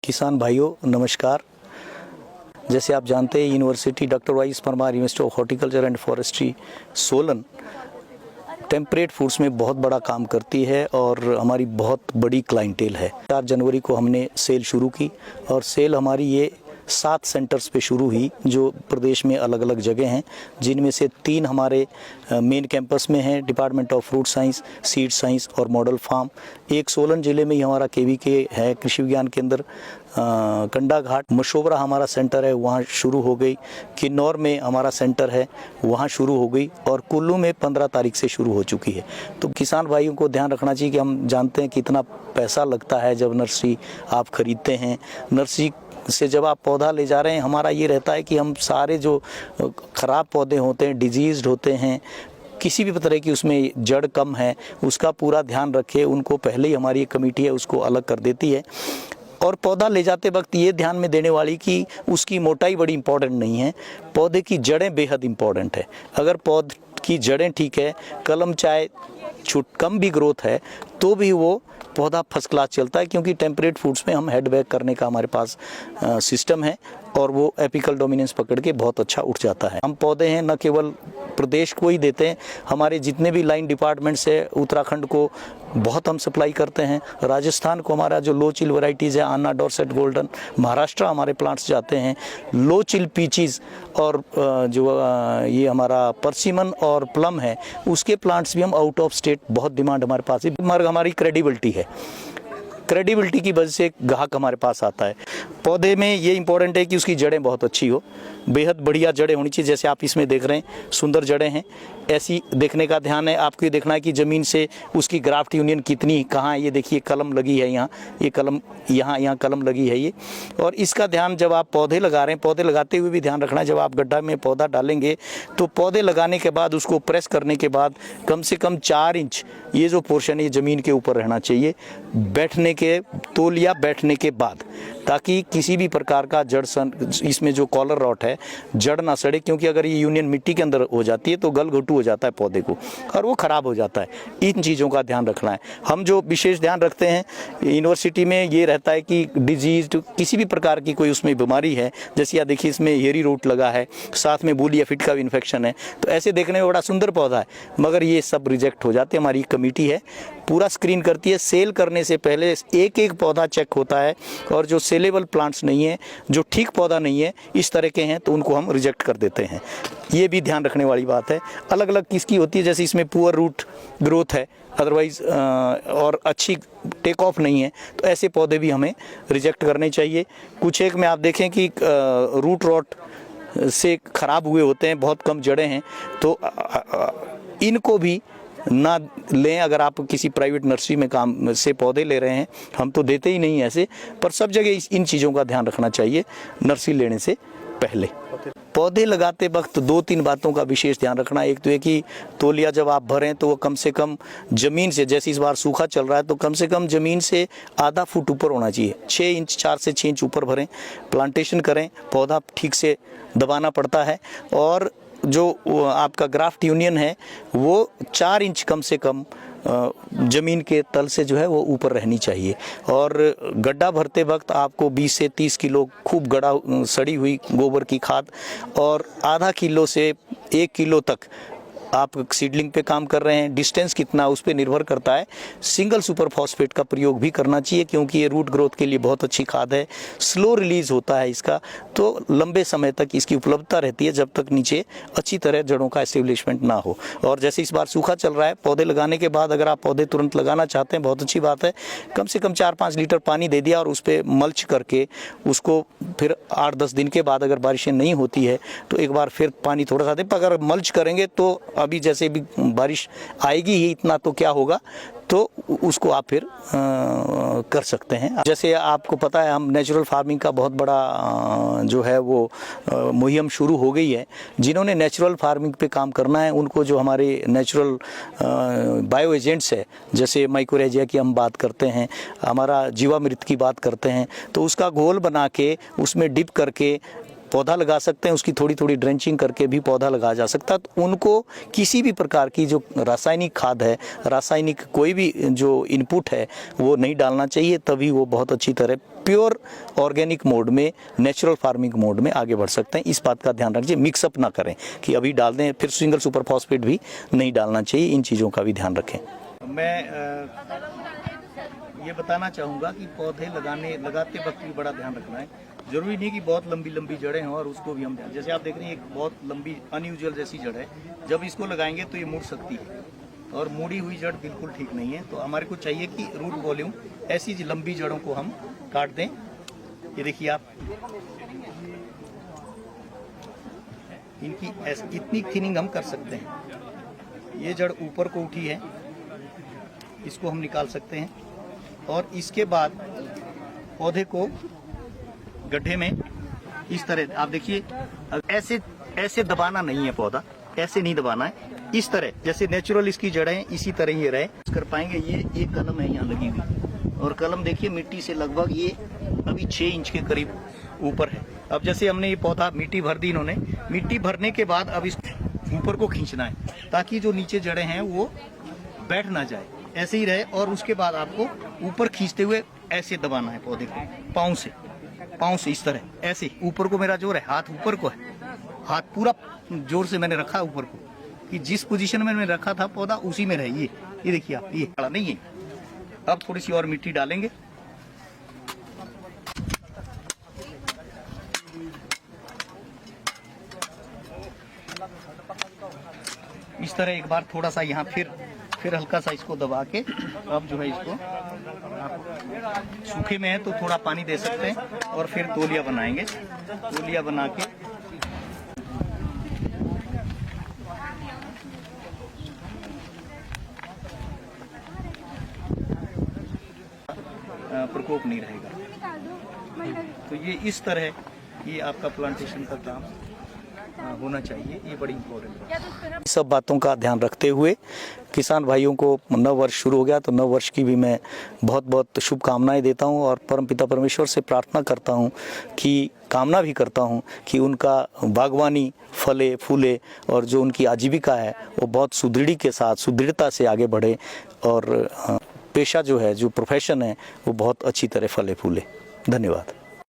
किसान भाइयों नमस्कार। जैसे आप जानते हैं university doctor Y S Parmar university of horticulture and forestry Solan temperate foods में बहुत बड़ा काम करती है और हमारी बहुत बड़ी क्लाइंटेल है। 4 जनवरी को हमने सेल शुरू की और सेल हमारी ये 7 सेंटर्स पे शुरू हुई जो प्रदेश में अलग अलग जगह हैं, जिनमें से 3 हमारे मेन कैंपस में हैं, department of fruit science, seed science और मॉडल फार्म। एक सोलन ज़िले में ही हमारा केवीके है, कृषि विज्ञान केंद्र कंडा घाट। मशोबरा हमारा सेंटर है, वहाँ शुरू हो गई। किन्नौर में हमारा सेंटर है, वहाँ शुरू हो गई और कुल्लू में 15 तारीख से शुरू हो चुकी है। तो किसान भाइयों को ध्यान रखना चाहिए कि हम जानते हैं कितना पैसा लगता है जब नर्सरी आप खरीदते हैं। नर्सरी से जब आप पौधा ले जा रहे हैं, हमारा ये रहता है कि हम सारे जो ख़राब पौधे होते हैं, डिजीज़्ड होते हैं, किसी भी तरह की उसमें जड़ कम है, उसका पूरा ध्यान रखें। उनको पहले ही हमारी कमेटी है उसको अलग कर देती है। और पौधा ले जाते वक्त ये ध्यान में देने वाली कि उसकी मोटाई बड़ी इंपॉर्टेंट नहीं है, पौधे की जड़ें बेहद इंपॉर्टेंट है। अगर पौध की जड़ें ठीक है, कलम चाहे कम भी ग्रोथ है तो भी वो पौधा फर्स्ट क्लास चलता है, क्योंकि टेम्परेट फूड्स में हम हेड बैक करने का हमारे पास सिस्टम है और वो एपिकल डोमिनेंस पकड़ के बहुत अच्छा उठ जाता है। हम पौधे हैं न केवल प्रदेश को ही देते हैं, हमारे जितने भी लाइन डिपार्टमेंट्स है, उत्तराखंड को बहुत हम सप्लाई करते हैं, राजस्थान को हमारा जो लो चिल वैरायटीज़ है आना, डॉर्सेट, गोल्डन, महाराष्ट्र हमारे प्लांट्स जाते हैं। लो चिल पीचीज़ और जो ये हमारा परसिमन और प्लम है उसके प्लांट्स भी हम आउट ऑफ स्टेट, बहुत डिमांड हमारे पास है। हमारी क्रेडिबिलिटी है, क्रेडिबिलिटी की वजह से ग्राहक हमारे पास आता है। पौधे में ये इंपॉर्टेंट है कि उसकी जड़ें बहुत अच्छी हो, बेहद बढ़िया जड़ें होनी चाहिए। जैसे आप इसमें देख रहे हैं सुंदर जड़ें हैं, ऐसी देखने का ध्यान है। आपको ये देखना है कि ज़मीन से उसकी ग्राफ्ट यूनियन कितनी कहाँ है। ये देखिए कलम लगी है यहाँ, ये कलम यहाँ कलम लगी है ये। और इसका ध्यान जब आप पौधे लगा रहे हैं, पौधे लगाते हुए भी ध्यान रखना है। जब आप गड्ढा में पौधा डालेंगे तो पौधे लगाने के बाद उसको प्रेस करने के बाद कम से कम 4 इंच ये जो पोर्शन है ये ज़मीन के ऊपर रहना चाहिए बैठने के तौलिया बैठने के बाद, ताकि किसी भी प्रकार का जड़ इसमें जो कॉलर रॉट है जड़ ना सड़े, क्योंकि अगर ये यूनियन मिट्टी के अंदर हो जाती है तो गल घोटू हो जाता है पौधे को और वो ख़राब हो जाता है। इन चीज़ों का ध्यान रखना है। हम जो विशेष ध्यान रखते हैं यूनिवर्सिटी में ये रहता है कि डिजीज किसी भी प्रकार की कोई उसमें बीमारी है, जैसे आप देखिए इसमें हेरी रूट लगा है, साथ में बूलिया फिट का भी इन्फेक्शन है, तो ऐसे देखने में बड़ा सुंदर पौधा है मगर ये सब रिजेक्ट हो जाते हैं। हमारी कमेटी है पूरा स्क्रीन करती है। सेल करने से पहले एक एक पौधा चेक होता है और जो सेलेबल प्लांट्स नहीं है, जो ठीक पौधा नहीं है, इस तरह के हैं तो उनको हम रिजेक्ट कर देते हैं। ये भी ध्यान रखने वाली बात है। अलग अलग किसकी होती है, जैसे इसमें पुअर रूट ग्रोथ है अदरवाइज और अच्छी टेक ऑफ नहीं है, तो ऐसे पौधे भी हमें रिजेक्ट करने चाहिए। कुछ एक में आप देखें कि रूट रॉट से ख़राब हुए होते हैं, बहुत कम जड़ें हैं, तो इनको भी ना लें। अगर आप किसी प्राइवेट नर्सरी में काम से पौधे ले रहे हैं, हम तो देते ही नहीं ऐसे, पर सब जगह इन चीज़ों का ध्यान रखना चाहिए नर्सरी लेने से पहले। पौधे लगाते वक्त 2-3 बातों का विशेष ध्यान रखना। एक तो है कि तौलिया जब आप भरें तो वो कम से कम ज़मीन से, जैसे इस बार सूखा चल रहा है तो कम से कम ज़मीन से आधा फुट ऊपर होना चाहिए। 6 इंच 4 से 6 इंच ऊपर भरें। प्लांटेशन करें, पौधा ठीक से दबाना पड़ता है और जो आपका ग्राफ्ट यूनियन है वो 4 इंच कम से कम ज़मीन के तल से जो है वो ऊपर रहनी चाहिए। और गड्ढा भरते वक्त आपको 20 से 30 किलो खूब गड़ा सड़ी हुई गोबर की खाद और आधा किलो से 1 किलो तक आप सीडलिंग पे काम कर रहे हैं, डिस्टेंस कितना उस पर निर्भर करता है। सिंगल सुपर फॉस्फेट का प्रयोग भी करना चाहिए, क्योंकि ये रूट ग्रोथ के लिए बहुत अच्छी खाद है। स्लो रिलीज होता है इसका, तो लंबे समय तक इसकी उपलब्धता रहती है जब तक नीचे अच्छी तरह जड़ों का एस्टेब्लिशमेंट ना हो। और जैसे इस बार सूखा चल रहा है, पौधे लगाने के बाद अगर आप पौधे तुरंत लगाना चाहते हैं, बहुत अच्छी बात है। कम से कम 4-5 लीटर पानी दे दिया और उस पर मल्च करके उसको फिर 8-10 दिन के बाद अगर बारिशें नहीं होती है तो एक बार फिर पानी थोड़ा सा दें। पर अगर मल्च करेंगे तो अभी जैसे भी बारिश आएगी ही इतना तो क्या होगा, तो उसको आप फिर कर सकते हैं। जैसे आपको पता है हम नेचुरल फार्मिंग का बहुत बड़ा जो है वो मुहिम शुरू हो गई है। जिन्होंने नेचुरल फार्मिंग पे काम करना है उनको जो हमारे नेचुरल बायो एजेंट्स है, जैसे माइकोरेजिया की हम बात करते हैं, हमारा जीवामृत की बात करते हैं, तो उसका घोल बना के उसमें डिप करके पौधा लगा सकते हैं। उसकी थोड़ी थोड़ी ड्रेंचिंग करके भी पौधा लगाया जा सकता है। तो उनको किसी भी प्रकार की जो रासायनिक खाद है, रासायनिक कोई भी जो इनपुट है वो नहीं डालना चाहिए, तभी वो बहुत अच्छी तरह प्योर ऑर्गेनिक मोड में, नेचुरल फार्मिंग मोड में आगे बढ़ सकते हैं। इस बात का ध्यान रखिए, मिक्सअप ना करें कि अभी डाल दें फिर सिंगल सुपर फॉस्फेट भी नहीं डालना चाहिए। इन चीज़ों का भी ध्यान रखें। मैं ये बताना चाहूँगा कि पौधे लगाते वक्त भी बड़ा ध्यान रखना है। जरूरी नहीं कि बहुत लंबी लंबी जड़ें हों और उसको भी हम जैसे आप देख रहे हैं एक बहुत लंबी अनयूजुअल जैसी जड़ है, जब इसको लगाएंगे तो ये मुड़ सकती है और मुड़ी हुई जड़ बिल्कुल ठीक नहीं है। तो हमारे को चाहिए कि रूट वॉल्यूम ऐसी लंबी जड़ों को हम काट दें। ये देखिए आप, इनकी इतनी थिनिंग हम कर सकते हैं। ये जड़ ऊपर को उठी है, इसको हम निकाल सकते हैं और इसके बाद पौधे को गड्ढे में इस तरह आप देखिए, ऐसे ऐसे दबाना नहीं है, पौधा ऐसे नहीं दबाना है, इस तरह जैसे नेचुरल इसकी जड़ें इसी तरह ही रहे कर पाएंगे। ये कलम है यहाँ लगी हुई और कलम देखिए मिट्टी से लगभग ये अभी 6 इंच के करीब ऊपर है। अब जैसे हमने ये पौधा मिट्टी भर दी, इन्होंने मिट्टी भरने के बाद अब इस ऊपर को खींचना है ताकि जो नीचे जड़ें हैं वो बैठ ना जाए, ऐसे ही रहे। और उसके बाद आपको ऊपर खींचते हुए ऐसे दबाना है पौधे को, पाँव से इस तरह ऐसे ऊपर को। मेरा जोर है, हाथ ऊपर को है, हाथ पूरा जोर से मैंने रखा ऊपर को कि जिस पोजीशन में मैंने रखा था पौधा उसी में रहे। ये देखिए आप, ये खड़ा नहीं है। अब थोड़ी सी और मिट्टी डालेंगे। इस तरह एक बार थोड़ा सा यहाँ फिर हल्का सा इसको दबा के, अब जो है इसको सूखे में है तो थोड़ा पानी दे सकते हैं और फिर तौलिया बनाएंगे। तौलिया बना के प्रकोप नहीं रहेगा। तो ये इस तरह ये आपका प्लांटेशन का काम होना चाहिए, ये बड़ी इम्पोर्टेंट है। सब बातों का ध्यान रखते हुए किसान भाइयों को नव वर्ष शुरू हो गया, तो नव वर्ष की भी मैं बहुत बहुत शुभकामनाएं देता हूं और परमपिता परमेश्वर से प्रार्थना करता हूं कि कामना भी करता हूं कि उनका बागवानी फले फूले और जो उनकी आजीविका है वो बहुत सुदृढ़ता से आगे बढ़े और पेशा जो है, जो प्रोफेशन है, वो बहुत अच्छी तरह फले फूले। धन्यवाद।